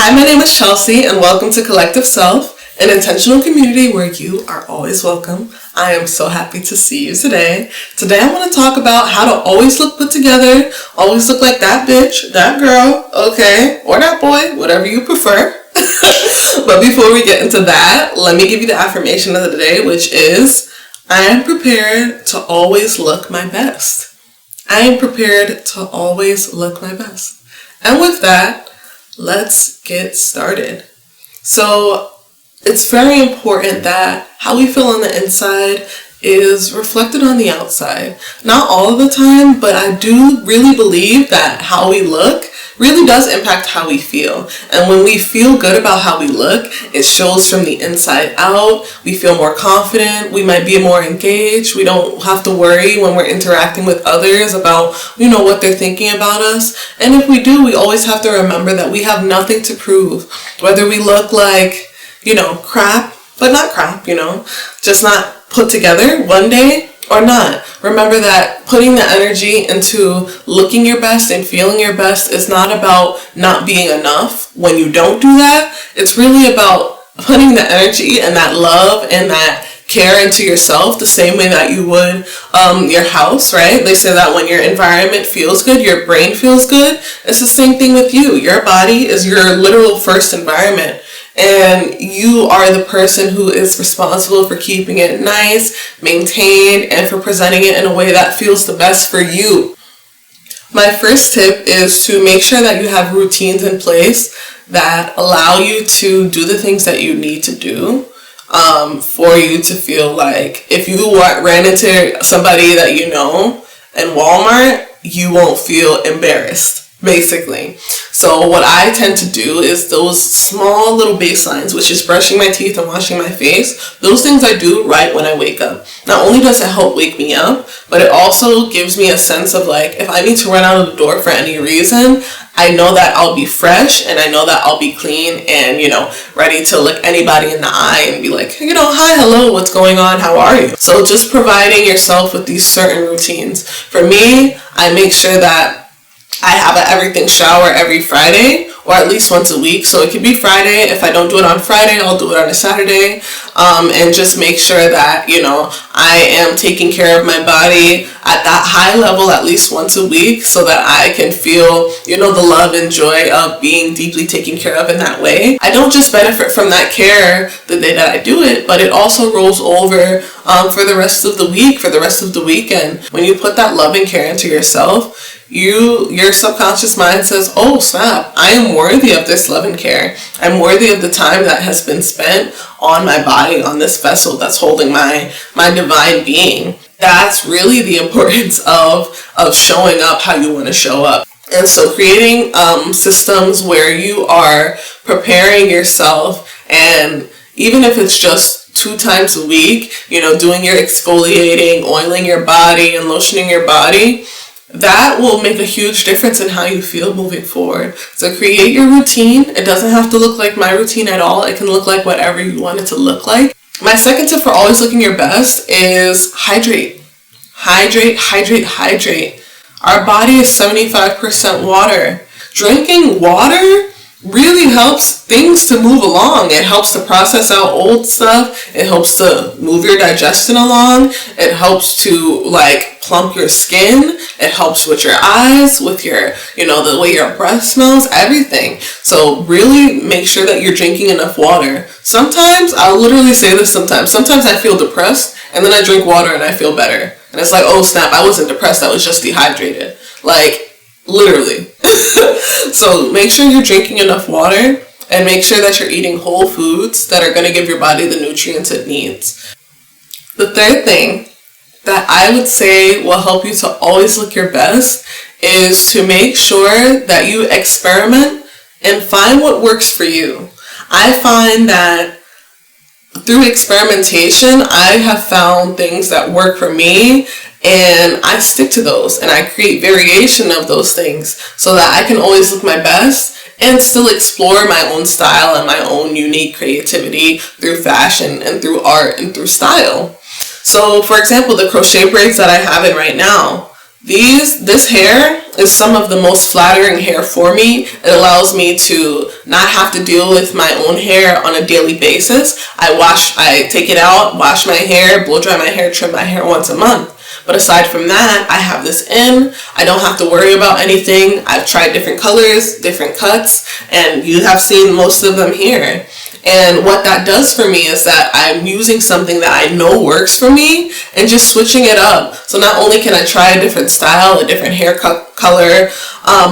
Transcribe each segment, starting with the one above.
Hi, my name is Chelsea, and welcome to Collective Self, an intentional community where you are always welcome. I am so happy to see you today. Today I want to talk about how to always look put together, always look like that bitch, that girl, okay, or that boy, whatever you prefer. But before we get into that, let me give you the affirmation of the day, which is, I am prepared to always look my best. I am prepared to always look my best. And with that, let's get started. So it's very important that how we feel on the inside is reflected on the outside. Not all of the time, but I do really believe that how we look really does impact how we feel. And when we feel good about how we look, it shows from the inside out. We feel more confident. We might be more engaged. We don't have to worry when we're interacting with others about, what they're thinking about us. And if we do, we always have to remember that we have nothing to prove. Whether we look like, crap, but not crap, just not put together one day or not. Remember that putting the energy into looking your best and feeling your best is not about not being enough when you don't do that. It's really about putting the energy and that love and that care into yourself the same way that you would your house, right? They say that when your environment feels good, your brain feels good. It's the same thing with you. Your body is your literal first environment. And you are the person who is responsible for keeping it nice, maintained, and for presenting it in a way that feels the best for you. My first tip is to make sure that you have routines in place that allow you to do the things that you need to do for you to feel like if you ran into somebody that you know in Walmart, you won't feel embarrassed, basically. So what I tend to do is those small little baselines, which is brushing my teeth and washing my face. Those things I do right when I wake up. Not only does it help wake me up, but it also gives me a sense of like, if I need to run out of the door for any reason, I know that I'll be fresh and I know that I'll be clean and, ready to look anybody in the eye and be like, hi, hello, what's going on? How are you? So just providing yourself with these certain routines. For me, I make sure that I have an everything shower every Friday or at least once a week. So it could be Friday. If I don't do it on Friday, I'll do it on a Saturday. And just make sure that, I am taking care of my body at that high level at least once a week so that I can feel, the love and joy of being deeply taken care of in that way. I don't just benefit from that care the day that I do it, but it also rolls over for the rest of the week, for the rest of the weekend. When you put that love and care into yourself, your subconscious mind says, oh snap, I am worthy of this love and care. I'm worthy of the time that has been spent on my body, on this vessel that's holding my divine being. That's really the importance of showing up how you want to show up. And so creating systems where you are preparing yourself, and even if it's just 2 times a week, doing your exfoliating, oiling your body and lotioning your body, that will make a huge difference in how you feel moving forward. So create your routine. It doesn't have to look like my routine at all. It can look like whatever you want it to look like. My second tip for always looking your best is hydrate. Hydrate, hydrate, hydrate. Our body is 75% water. Drinking water really helps things to move along. It helps to process out old stuff. It helps to move your digestion along. It helps to plump your skin. It helps with your eyes, with your, the way your breath smells, everything. So really make sure that you're drinking enough water. Sometimes, I'll literally say this sometimes I feel depressed and then I drink water and I feel better. And it's like, oh snap, I wasn't depressed, I was just dehydrated. Literally. So make sure you're drinking enough water and make sure that you're eating whole foods that are going to give your body the nutrients it needs. The third thing that I would say will help you to always look your best is to make sure that you experiment and find what works for you. I find that through experimentation, I have found things that work for me, and I stick to those and I create variation of those things so that I can always look my best and still explore my own style and my own unique creativity through fashion and through art and through style. So for example, the crochet braids that I have in right now, this hair is some of the most flattering hair for me. It allows me to not have to deal with my own hair on a daily basis. I take it out, wash my hair, blow dry my hair, trim my hair once a month. But aside from that, I have this in. I don't have to worry about anything. I've tried different colors, different cuts, and you have seen most of them here. And what that does for me is that I'm using something that I know works for me and just switching it up. So not only can I try a different style, a different hair color,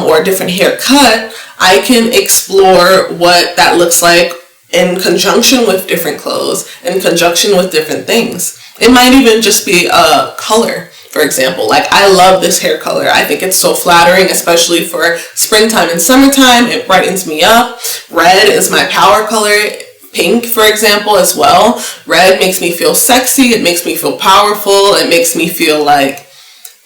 or a different haircut, I can explore what that looks like in conjunction with different clothes, in conjunction with different things. It might even just be a color. For example, like I love this hair color. I think it's so flattering, especially for springtime and summertime. It brightens me up. Red is my power color. Pink, for example, as well. Red makes me feel sexy. It makes me feel powerful. It makes me feel like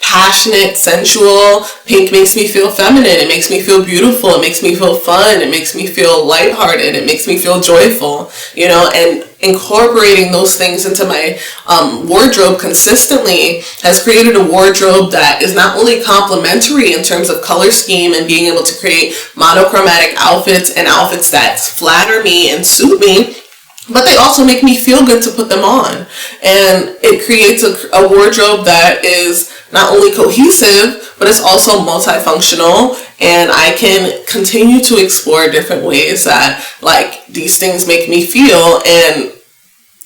passionate, sensual. Pink makes me feel feminine. It makes me feel beautiful. It makes me feel fun. It makes me feel lighthearted. It makes me feel joyful, and incorporating those things into my wardrobe consistently has created a wardrobe that is not only complementary in terms of color scheme and being able to create monochromatic outfits and outfits that flatter me and suit me, but they also make me feel good to put them on. And it creates a wardrobe that is not only cohesive, but it's also multifunctional, and I can continue to explore different ways that like these things make me feel, and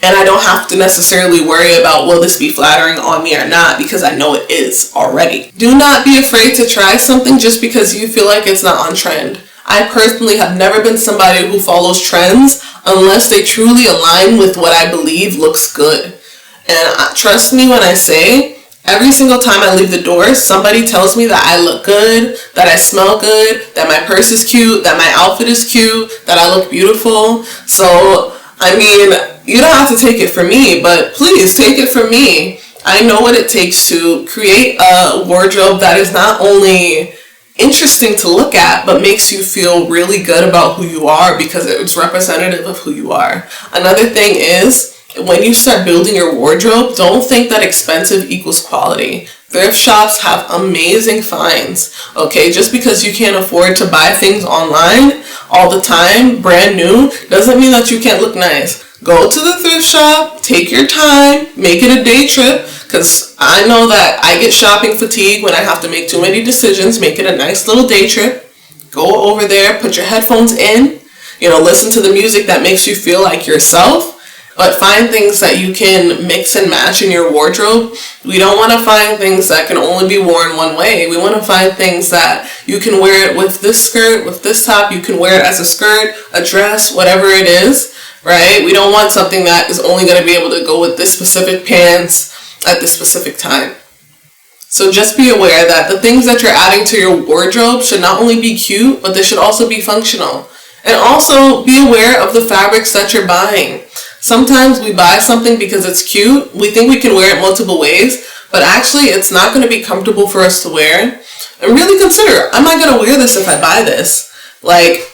I don't have to necessarily worry about will this be flattering on me or not, because I know it is already. Do not be afraid to try something just because you feel like it's not on trend. I personally have never been somebody who follows trends unless they truly align with what I believe looks good. And trust me when I say, every single time I leave the door, somebody tells me that I look good, that I smell good, that my purse is cute, that my outfit is cute, that I look beautiful. So, I mean, you don't have to take it from me, but please take it from me. I know what it takes to create a wardrobe that is not only interesting to look at, but makes you feel really good about who you are because it's representative of who you are. Another thing is, when you start building your wardrobe, don't think that expensive equals quality. Thrift shops have amazing finds, okay? Just because you can't afford to buy things online all the time, brand new, doesn't mean that you can't look nice. Go to the thrift shop, take your time, make it a day trip, because I know that I get shopping fatigue when I have to make too many decisions. Make it a nice little day trip. Go over there, put your headphones in, listen to the music that makes you feel like yourself. But find things that you can mix and match in your wardrobe. We don't want to find things that can only be worn one way. We want to find things that you can wear it with this skirt, with this top. You can wear it as a skirt, a dress, whatever it is, right? We don't want something that is only going to be able to go with this specific pants at this specific time. So just be aware that the things that you're adding to your wardrobe should not only be cute, but they should also be functional. And also be aware of the fabrics that you're buying. Sometimes we buy something because it's cute. We think we can wear it multiple ways, but actually it's not going to be comfortable for us to wear. And really consider, am I going to wear this if I buy this? Like,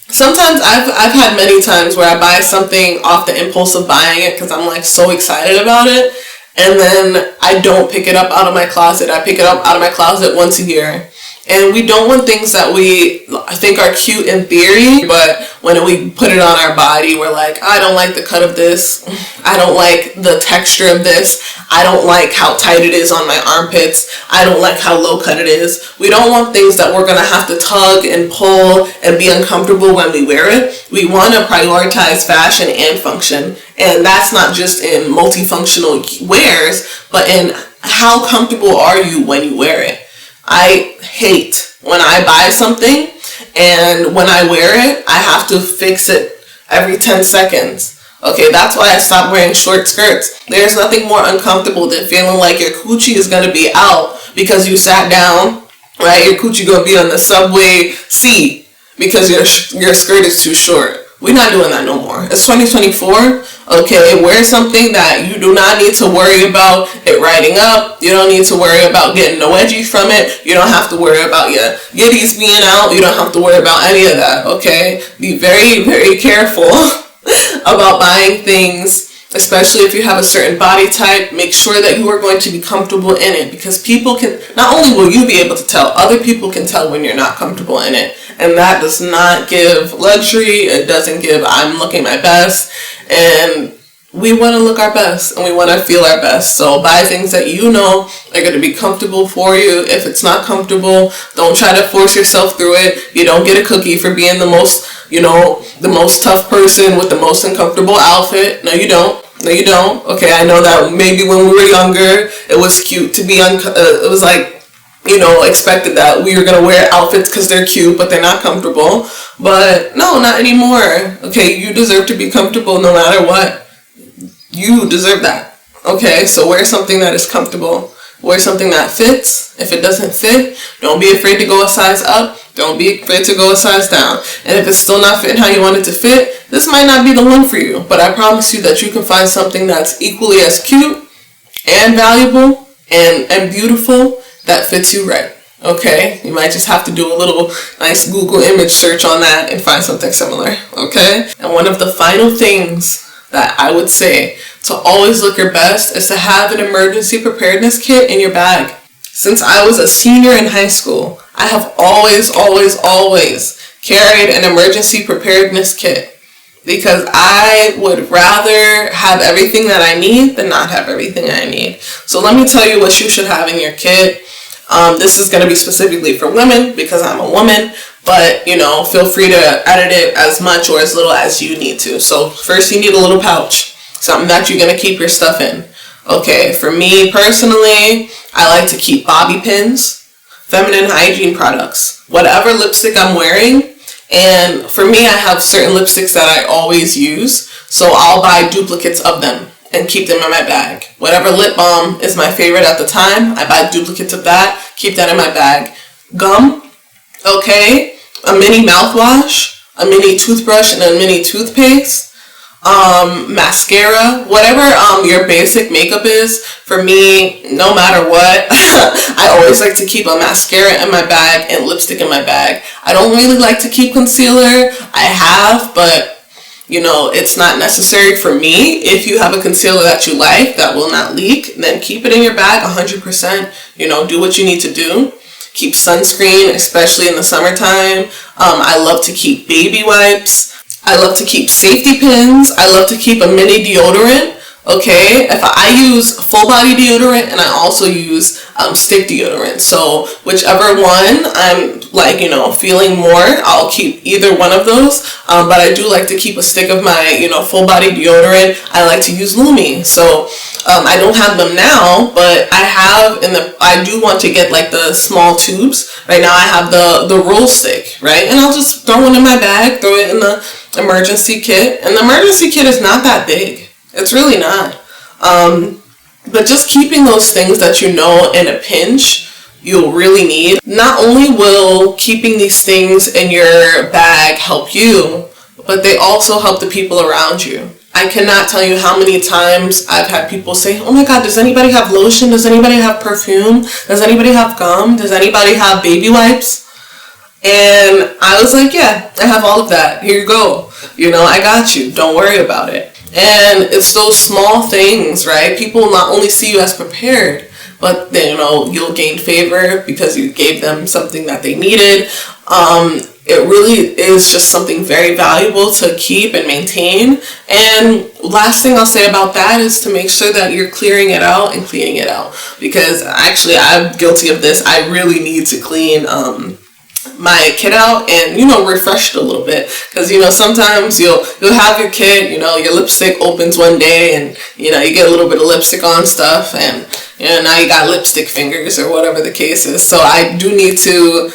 sometimes I've had many times where I buy something off the impulse of buying it because I'm like so excited about it, and then I don't pick it up out of my closet. I pick it up out of my closet once a year. And we don't want things that we think are cute in theory, but when we put it on our body, we're like, I don't like the cut of this. I don't like the texture of this. I don't like how tight it is on my armpits. I don't like how low cut it is. We don't want things that we're going to have to tug and pull and be uncomfortable when we wear it. We want to prioritize fashion and function. And that's not just in multifunctional wears, but in how comfortable are you when you wear it. I hate when I buy something and when I wear it, I have to fix it every 10 seconds. Okay, that's why I stopped wearing short skirts. There's nothing more uncomfortable than feeling like your coochie is going to be out because you sat down, right? Your coochie going to be on the subway seat because your skirt is too short. We're not doing that no more. It's 2024. Okay, wear something that you do not need to worry about it riding up. You don't need to worry about getting a wedgie from it. You don't have to worry about your yitties being out. You don't have to worry about any of that, okay? Be very, very careful about buying things especially if you have a certain body type, make sure that you are going to be comfortable in it, because people can, not only will you be able to tell, other people can tell when you're not comfortable in it. And that does not give luxury. It doesn't give, I'm looking my best. And we want to look our best and we want to feel our best. So buy things that you know are going to be comfortable for you. If it's not comfortable, don't try to force yourself through it. You don't get a cookie for being the most, the most tough person with the most uncomfortable outfit. No, you don't. No, you don't. Okay, I know that maybe when we were younger, it was cute to be, it was like, expected that we were going to wear outfits because they're cute, but they're not comfortable. But no, not anymore. Okay, you deserve to be comfortable no matter what. You deserve that. Okay, so wear something that is comfortable. Wear something that fits. If it doesn't fit, don't be afraid to go a size up. Don't be afraid to go a size down. And if it's still not fitting how you want it to fit, this might not be the one for you. But I promise you that you can find something that's equally as cute and valuable and beautiful that fits you right. Okay, you might just have to do a little nice Google image search on that and find something similar. Okay, and one of the final things that I would say to always look your best is to have an emergency preparedness kit in your bag. Since I was a senior in high school, I have always carried an emergency preparedness kit, because I would rather have everything that I need than not have everything I need. So let me tell you what you should have in your kit. This is going to be specifically for women because I'm a woman, but feel free to edit it as much or as little as you need to. So first you need a little pouch, something that you're going to keep your stuff in. Okay, for me personally, I like to keep bobby pins, feminine hygiene products, whatever lipstick I'm wearing. And for me, I have certain lipsticks that I always use, so I'll buy duplicates of them and keep them in my bag. Whatever lip balm is my favorite at the time, I buy duplicates of that, keep that in my bag. Gum, okay, a mini mouthwash, a mini toothbrush, and a mini toothpaste. Mascara, whatever your basic makeup is. For me, no matter what, I always like to keep a mascara in my bag and lipstick in my bag. I don't really like to keep concealer. I have, but it's not necessary for me. If you have a concealer that you like that will not leak, then keep it in your bag 100%. Do what you need to do. Keep sunscreen, especially in the summertime. I love to keep baby wipes. I love to keep safety pins. I love to keep a mini deodorant. Okay, if I use full body deodorant and I also use stick deodorant. So whichever one I'm feeling more, I'll keep either one of those. But I do like to keep a stick of my full body deodorant. I like to use Lumi. So I don't have them now, but I do want to get like the small tubes. Right now I have the roll stick, right? And I'll just throw one in my bag, throw it in the emergency kit. And the emergency kit is not that big. It's really not. But just keeping those things that in a pinch you'll really need. Not only will keeping these things in your bag help you, but they also help the people around you. I cannot tell you how many times I've had people say, oh my God, does anybody have lotion? Does anybody have perfume? Does anybody have gum? Does anybody have baby wipes? And I was like, yeah, I have all of that. Here you go. I got you. Don't worry about it. And it's those small things, right? People not only see you as prepared, but then, you'll gain favor because you gave them something that they needed. It really is just something very valuable to keep and maintain. And last thing I'll say about that is to make sure that you're clearing it out and cleaning it out. Because actually, I'm guilty of this. I really need to clean my kit out and refresh it a little bit, because sometimes you'll have your kit, your lipstick opens one day and you get a little bit of lipstick on stuff, and now you got lipstick fingers or whatever the case is. So I do need to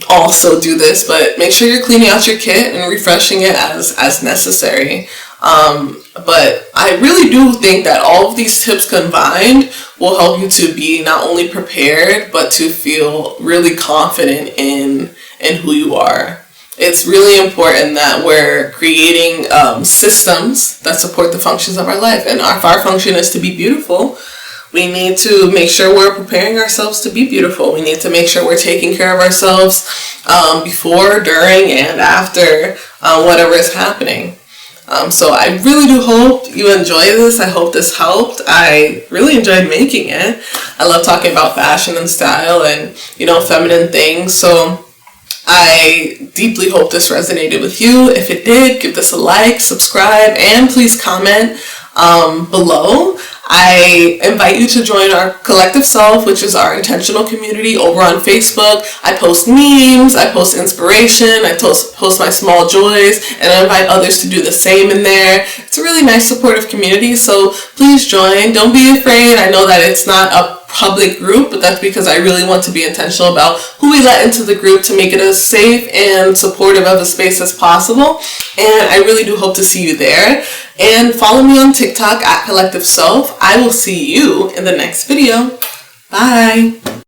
also do this, but make sure you're cleaning out your kit and refreshing it as necessary. But I really do think that all of these tips combined will help you to be not only prepared, but to feel really confident in who you are. It's really important that we're creating systems that support the functions of our life. And if our function is to be beautiful, we need to make sure we're preparing ourselves to be beautiful. We need to make sure we're taking care of ourselves before, during, and after whatever is happening. So I really do hope you enjoy this. I hope this helped. I really enjoyed making it. I love talking about fashion and style and, feminine things. So I deeply hope this resonated with you. If it did, give this a like, subscribe, and please comment below. I invite you to join our Collective Self, which is our intentional community over on Facebook. I post memes, I post inspiration, I post my small joys, and I invite others to do the same in there. It's a really nice supportive community, so please join. Don't be afraid. I know that it's not a public group, but that's because I really want to be intentional about who we let into the group to make it as safe and supportive of a space as possible. And I really do hope to see you there. And follow me on TikTok at CollectiveSELF. I will see you in the next video. Bye.